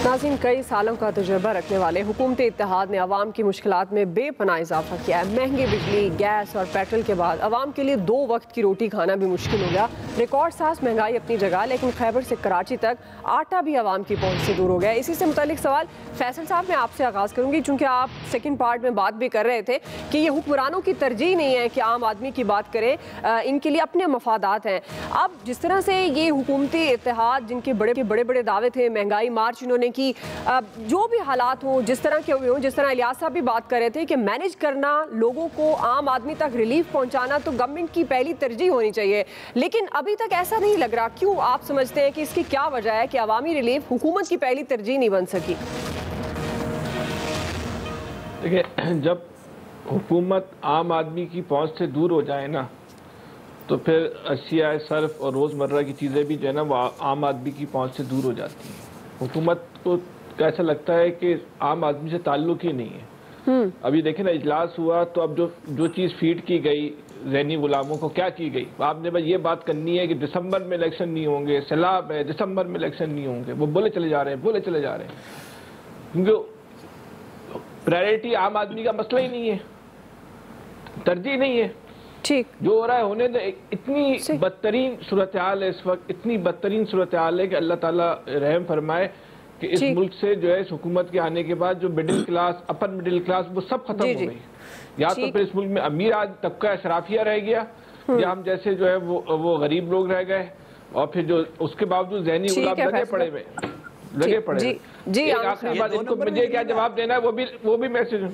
नाज़रीन, कई सालों का तजुर्बा रखने वाले हुकूमती इत्तेहाद ने अवाम की मुश्किलात में बेपनाह इजाफा किया है। महंगी बिजली, गैस और पेट्रोल के बाद अवाम के लिए 2 वक्त की रोटी खाना भी मुश्किल हो गया। रिकॉर्ड साज महंगाई अपनी जगह, लेकिन खैबर से कराची तक आटा भी अवाम की पहुंच से दूर हो गया। इसी से मुतालिक सवाल फैसल साहब मैं आपसे आगाज़ करूँगी, चूँकि आप सेकेंड पार्ट में बात भी कर रहे थे कि ये हुक्मरानों की तरजीह नहीं है कि आम आदमी की बात करें, इनके लिए अपने मफादात हैं। अब जिस तरह से ये हुकूमती इत्तेहाद जिनके बड़े बड़े दावे थे, महंगाई मार्च इन्होंने की, जो भी हालात हों, जिस तरह के हुए हों, जिस तरह इलियास साहब भी बात कर रहे थे कि मैनेज करना, लोगों को, आम आदमी तक रिलीफ पहुंचाना तो गवर्नमेंट की पहली तरजीह होनी चाहिए, लेकिन अभी तक ऐसा नहीं लग रहा। क्यों आप समझते हैं कि इसकी क्या वजह है कि अवामी रिलीफ हुकूमत की पहली तरजीह नहीं बन सकी? देखिए, जब हुकूमत आम आदमी की पहुंच से दूर हो जाए ना, तो फिर अशिया सर्फ और रोज़मर्रा की चीज़ें भी जो है ना वो आम आदमी की पहुंच से दूर हो जाती हैं। हुकूमत को ऐसा लगता है कि आम आदमी से ताल्लुक ही नहीं है। अभी देखें ना, इजलास हुआ तो अब जो चीज़ फीड की गई ज़हनी गुलामों को, क्या की गई? आपने बस ये बात करनी है कि दिसंबर में इलेक्शन नहीं होंगे, सैलाब है, दिसंबर में इलेक्शन नहीं होंगे, वो बोले चले जा रहे हैं, क्योंकि प्रायोरिटी आम आदमी का मसला ही नहीं है, तरजीह नहीं है। ठीक, जो हो रहा है होने दे। इतनी बदतरीन सूरत हाल है इस वक्त, इतनी बदतरीन सूरत हाल है कि अल्लाह ताला रहम फरमाए कि इस मुल्क से जो है इस हुकूमत के आने के बाद जो middle class, upper middle class, वो सब खत्म हो गई। या तो फिर इस मुल्क में अमीर आज तबका अशराफिया रह गया, या हम जैसे जो है वो गरीब लोग रह गए, और फिर जो उसके बावजूद ज़हनी गुलाम लगे पड़े हुए। आखिरी बात, इनको मुझे क्या जवाब देना है वो भी मैसेज,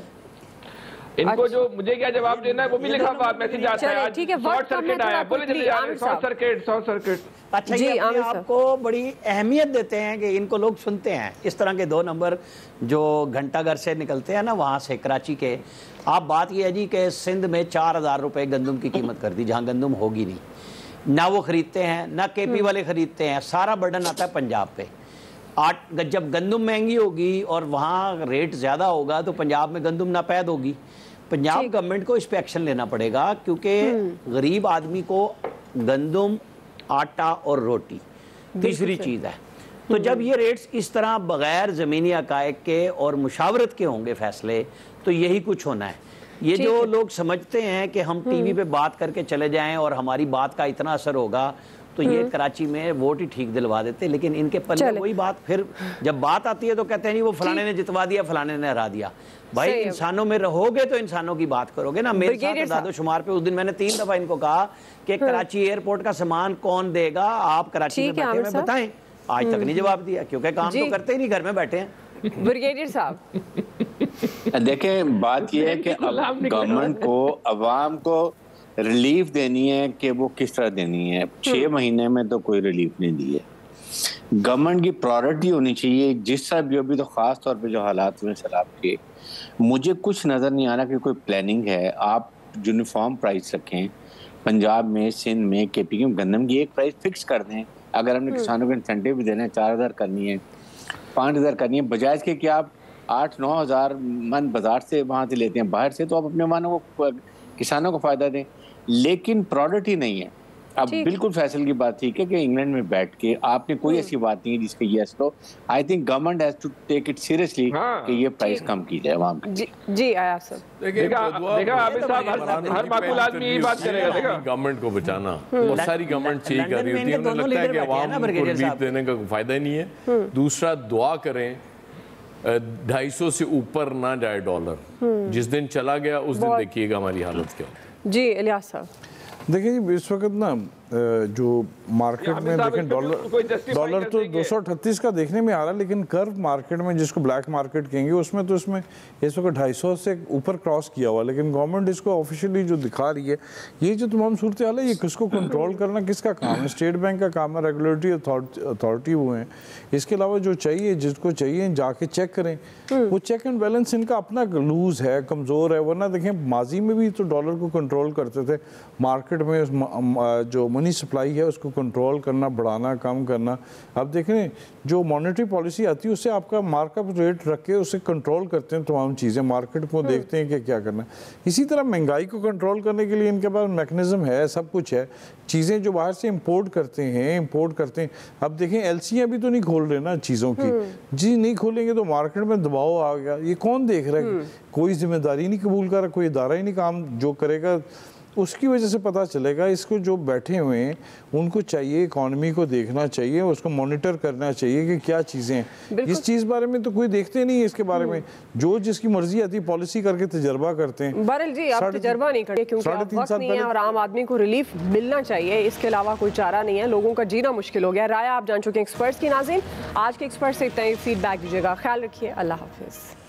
इनको जो मुझे क्या जवाब देना है वो भी लिखा हुआ मैसेज आता है। ठीक है, शॉर्ट सर्किट आया, बोले चले जा रहे हैं, शॉर्ट सर्किट। अच्छा, ये अपने आपको बड़ी अहमियत देते हैं कि इनको लोग सुनते हैं। इस तरह के 2 नंबर जो घंटाघर से निकलते हैं ना, वहाँ से कराची के, आप बात ये है जी कि सिंध में 4000 रुपये गंदम की कीमत कर दी, जहाँ गंदम होगी नहीं, ना वो खरीदते हैं, ना केपी वाले खरीदते हैं, सारा बर्डन आता है पंजाब पे। जब गंदम महंगी होगी और वहाँ रेट ज़्यादा होगा तो पंजाब में गंदम नापैद होगी। पंजाब गवर्नमेंट को इस पे एक्शन लेना पड़ेगा, क्योंकि गरीब आदमी को गंदम, आटा और रोटी तीसरी चीज़ है। तो जब ये रेट्स इस तरह बगैर ज़मीनी हक़ाइक़ के और मुशावरत के होंगे फैसले, तो यही कुछ होना है। ये जो लोग समझते हैं कि हम टीवी पे बात करके चले जाएं और हमारी बात का इतना असर होगा, तो ये कराची में वोट ही ठीक दिलवा देते, लेकिन इनके पल्ले वही बात, फिर जब बात आती है तो कहते हैं नहीं वो फलाने ने जितवा दिया, फलाने ने हरा दिया। भाई इंसानों में रहोगे तो इंसानों की बात करोगे ना। मेरे साथ दादो शुमार पे उस दिन मैंने 3 दफा इनको कहा कि कराची एयरपोर्ट का सामान कौन देगा, आप कराची में बैठे में बताएं। आज तक नहीं जवाब दिया, क्योंकि काम तो करते ही नहीं, घर में बैठे हैं। ब्रिगेडियर साहब, देखें, बात यह है कि गवर्नमेंट को अवाम को रिलीफ देनी है कि वो किस तरह देनी है। 6 महीने में तो कोई रिलीफ नहीं दी है। गवर्नमेंट की प्रायोरिटी होनी चाहिए जिस तरह भी, तो खास तौर पे जो हालात हुए सैलाब के, मुझे कुछ नज़र नहीं आ रहा कि कोई प्लानिंग है। आप यूनिफॉर्म प्राइस रखें पंजाब में, सिंध में, केपी में, गंदम की एक प्राइस फिक्स कर दें। अगर हमने किसानों को इंसेंटिव भी देना है, 4000 करनी है, 5000 करनी है, बजाय इसके कि आप 8-9 हज़ार मन बाजार से वहाँ से लेते हैं, बाहर से, तो आप अपने मानों को, किसानों को फ़ायदा दें। लेकिन प्रायोरिटी नहीं है। अब बिल्कुल फैसल की बात ठीक है कि इंग्लैंड में बैठ के आपने कोई ऐसी बात नहीं है जिसके यस तो I think government has to take it seriously कि ये प्राइस कम की जाए वहाँ पे। जी आया सर, देखा आबिद साहब, हर माकूल आदमी यही बात करेगा। देखा, गवर्नमेंट को बचाना और सारी गवर्नमेंट चाहिए कर रही होती है, उन्हें लगता है कि आवाम को रिलीफ देने का कोई फायदा ही नहीं है। दूसरा, दुआ करें 250 से ऊपर ना जाए डॉलर। जिस दिन चला गया उस दिन देखिएगा हमारी हालत क्या। जी इलियास साहब, देखिए जी, इस वक्त ना जो मार्केट में देखें डॉलर तो 238 का देखने में आ रहा है, लेकिन कर्व मार्केट में, जिसको ब्लैक मार्केट कहेंगे, उसमें तो इसमें इस वक्त 250 से ऊपर क्रॉस किया हुआ। लेकिन गवर्नमेंट इसको ऑफिशियली जो दिखा रही है, ये जो तमाम सूरत हाल है, ये किसको कंट्रोल करना किसका काम है? स्टेट बैंक का काम है, रेगुलेटरी अथॉरिटी वो है। इसके अलावा जो चाहिए, जिसको चाहिए जाके चेक करें। वो चेक एंड बैलेंस इनका अपना लूज है, कमज़ोर है। वरना देखें, माजी में भी तो डॉलर को कंट्रोल करते थे मार्केट में। जो मनी सप्लाई है उसको कंट्रोल करना, बढ़ाना, कम करना। अब देखें जो मॉनेटरी पॉलिसी आती है उससे आपका मार्कअप रेट रख के उसे कंट्रोल करते हैं, तमाम चीज़ें मार्केट को देखते हैं कि क्या करना। इसी तरह महंगाई को कंट्रोल करने के लिए इनके पास मैकेनिज्म है, सब कुछ है। चीज़ें जो बाहर से इंपोर्ट करते हैं, अब देखें एलसीआं भी तो नहीं खोल रहे ना चीज़ों की, जी नहीं खोलेंगे तो मार्केट में दबाव आ गया। ये कौन देख रहा है? कोई जिम्मेदारी नहीं कबूल कर रहा, कोई इदारा ही नहीं काम जो करेगा। उसकी वजह से पता चलेगा इसको जो बैठे हुए हैं उनको चाहिए इकॉनमी को देखना चाहिए, उसको मॉनिटर करना चाहिए कि क्या चीज़ें हैं। इस चीज़ बारे में तो कोई देखते नहीं है, इसके बारे में जो जिसकी मर्जी आती है पॉलिसी करके तजर्बा करते हैं। बहरहाल जी आप तजर्बा नहीं करते क्योंकि अब वक्त नहीं है और आम आदमी को रिलीफ मिलना चाहिए, इसके अलावा कोई चारा नहीं है। लोगों का जीना मुश्किल हो गया। राय आप जान चुके हैं एक्सपर्ट्स की। नाज़रीन आज के एक्सपर्ट से इतना ही, फीडबैक दीजिएगा। ख्याल रखिए, अल्लाह हाफिज़।